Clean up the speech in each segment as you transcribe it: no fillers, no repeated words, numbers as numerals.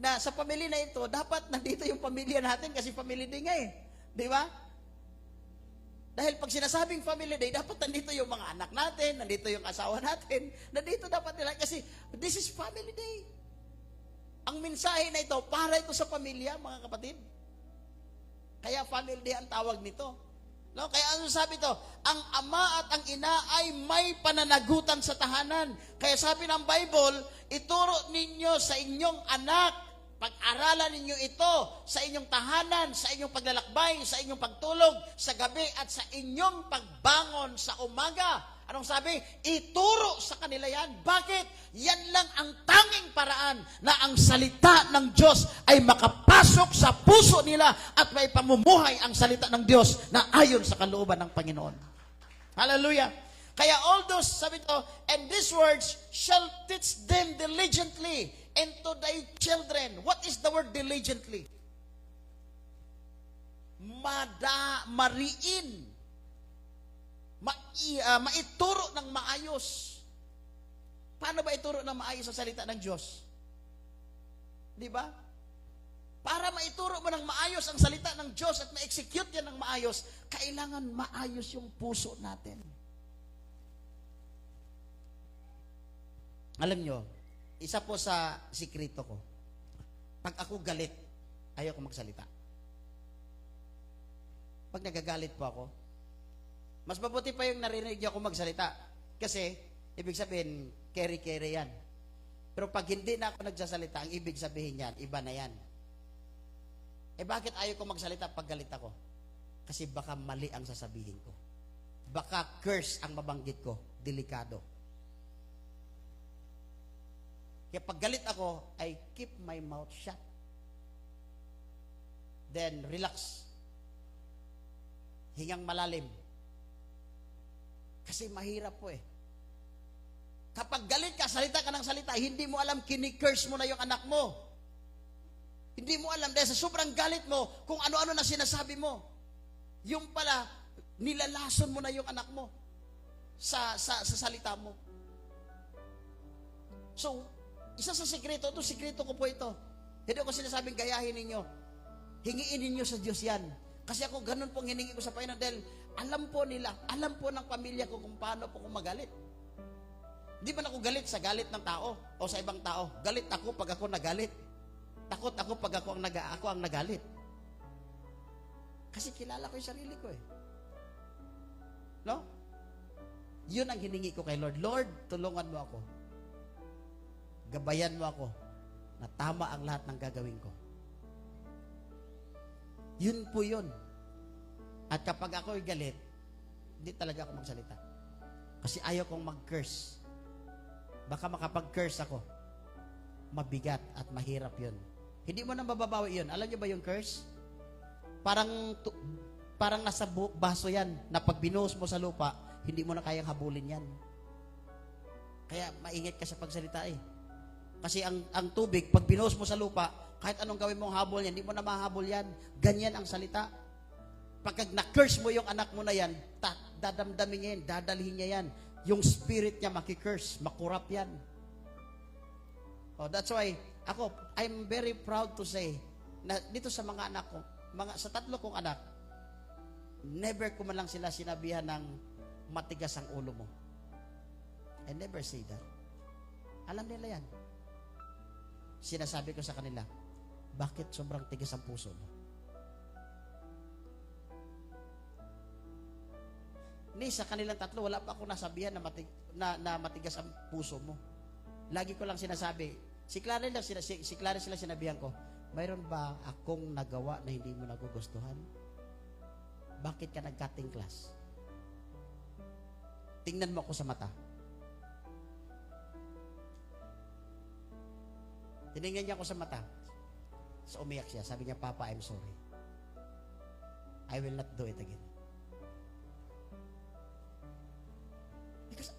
na sa pamilya na ito, dapat nandito yung pamilya natin kasi family day nga eh. Di ba? Dahil pag sinasabing family day, dapat nandito yung mga anak natin, nandito yung asawa natin, nandito dapat nila kasi this is family day. Ang mensahe na ito, para ito sa pamilya, mga kapatid. Kaya family day ang tawag nito. No, kaya ano sabi to? Ang ama at ang ina ay may pananagutan sa tahanan. Kaya sabi ng Bible, ituro ninyo sa inyong anak, pag-aralan ninyo ito sa inyong tahanan, sa inyong paglalakbay, sa inyong pagtulog, sa gabi at sa inyong pagbangon sa umaga. Anong sabi? Ituro sa kanila yan. Bakit? Yan lang ang tanging paraan na ang salita ng Diyos ay makapasok sa puso nila at may pamumuhay ang salita ng Diyos na ayon sa kalooban ng Panginoon. Hallelujah! Kaya all those, sabi to, and these words shall teach them diligently into thy children. What is the word diligently? Mariin. Maituro ng maayos. Paano ba ituro ng maayos ang salita ng Diyos? Di ba? Para maituro mo ng maayos ang salita ng Diyos at ma-execute yan ng maayos, kailangan maayos yung puso natin. Alam nyo, isa po sa sikrito ko, pag ako galit, ayoko magsalita. Pag nagagalit po ako, mas mabuti pa yung narinig ako magsalita. Kasi, ibig sabihin, carry-carry yan. Pero pag hindi na ako nagsasalita, ang ibig sabihin yan, iba na yan. Eh bakit ayaw ko magsalita pag galit ako? Kasi baka mali ang sasabihin ko. Baka curse ang mabanggit ko. Delikado. Kaya pag galit ako, I keep my mouth shut. Then, relax. Hingang malalim. Kasi mahirap po eh. Kapag galit ka, salita ka ng salita, hindi mo alam, kini-curse mo na yung anak mo. Hindi mo alam, dahil sa sobrang galit mo, kung ano-ano na sinasabi mo. Yung pala, nilalason mo na yung anak mo sa salita mo. So, isa sa sikreto, sikreto ko po ito. Hindi ko sinasabing gayahin ninyo. Hingiin ninyo sa Diyos yan. Kasi ako, ganun pong hiningi ko sa Panginoon dahil alam po nila, alam po ng pamilya ko kung paano po ako magalit. Hindi man ako galit sa galit ng tao o sa ibang tao. Galit ako pag ako nagalit. Takot ako pag ako ang nagalit. Kasi kilala ko yung sarili ko eh. No? Yun ang hiningi ko kay Lord. Lord, tulungan mo ako. Gabayan mo ako na tama ang lahat ng gagawin ko. Yun po yun. At kapag ako'y galit, hindi talaga ako magsalita. Kasi ayaw kong mag-curse. Baka makapag-curse ako. Mabigat at mahirap yun. Hindi mo na mababawi yun. Alam niyo ba yung curse? Parang nasa baso yan na pag binuhos mo sa lupa, hindi mo na kayang habulin yan. Kaya maingat ka sa pagsalita eh. Kasi ang tubig, pag binuhos mo sa lupa, kahit anong gawin mong habol yan, hindi mo na mahabol yan. Ganyan ang salita. Pagka na-curse mo yung anak mo na yan, dadamdamin niya yan, dadalhin niya yan. Yung spirit niya makikurse, makurap yan. Oh, that's why, I'm very proud to say, na dito sa mga anak ko, sa 3 kong anak, never ko man lang sila sinabihan ng matigas ang ulo mo. I never say that. Alam nila yan. Sinasabi ko sa kanila, bakit sobrang tigas ang puso mo? Ni sa kanilang 3, wala pa ako nasabihan na matigas ang puso mo. Lagi ko lang sinasabi, si Clarice sila sinabihan ko, mayroon ba akong nagawa na hindi mo nagugustuhan? Bakit ka nag-cutting class? Tingnan mo ako sa mata. Tinignan niya ako sa mata. So umiyak siya. Sabi niya, Papa, I'm sorry. I will not do it again. Because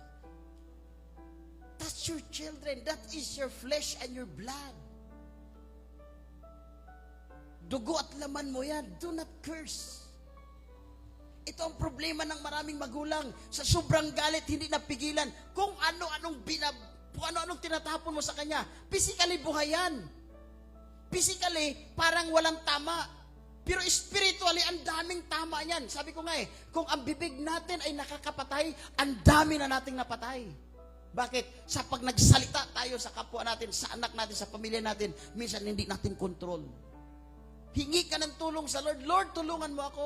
that's your children. That is your flesh and your blood. Dugo at laman mo yan. Do not curse. Ito ang problema ng maraming magulang. Sa sobrang galit, hindi napigilan. Kung ano-anong tinatapon mo sa kanya, physically buhay yan. Physically, parang walang tama. Pero spiritually, ang daming tama niyan. Sabi ko nga kung ang bibig natin ay nakakapatay, ang dami na nating napatay. Bakit? Sa pag nagsalita tayo sa kapwa natin, sa anak natin, sa pamilya natin, minsan hindi natin control. Hingi ka ng tulong sa Lord. Lord, tulungan mo ako.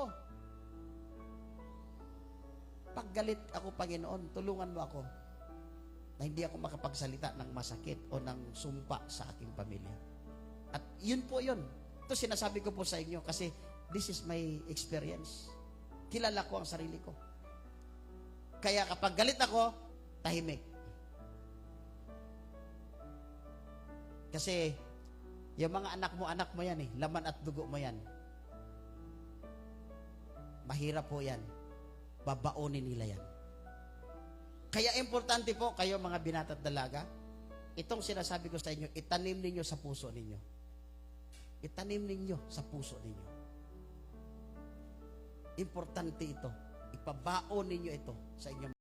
Pag galit ako, Panginoon, tulungan mo ako na hindi ako makapagsalita ng masakit o ng sumpa sa aking pamilya. At yun po yun. Ito sinasabi ko po sa inyo kasi this is my experience. Kilala ko ang sarili ko. Kaya kapag galit ako, tahimik. Kasi yung mga anak mo yan laman at dugo mo yan. Mahirap po yan. Babaonin nila yan. Kaya importante po kayo mga binata at dalaga, itong sinasabi ko sa inyo, itanim ninyo sa puso ninyo. Itanim ninyo sa puso ninyo. Importante ito. Ipabaon ninyo ito sa inyong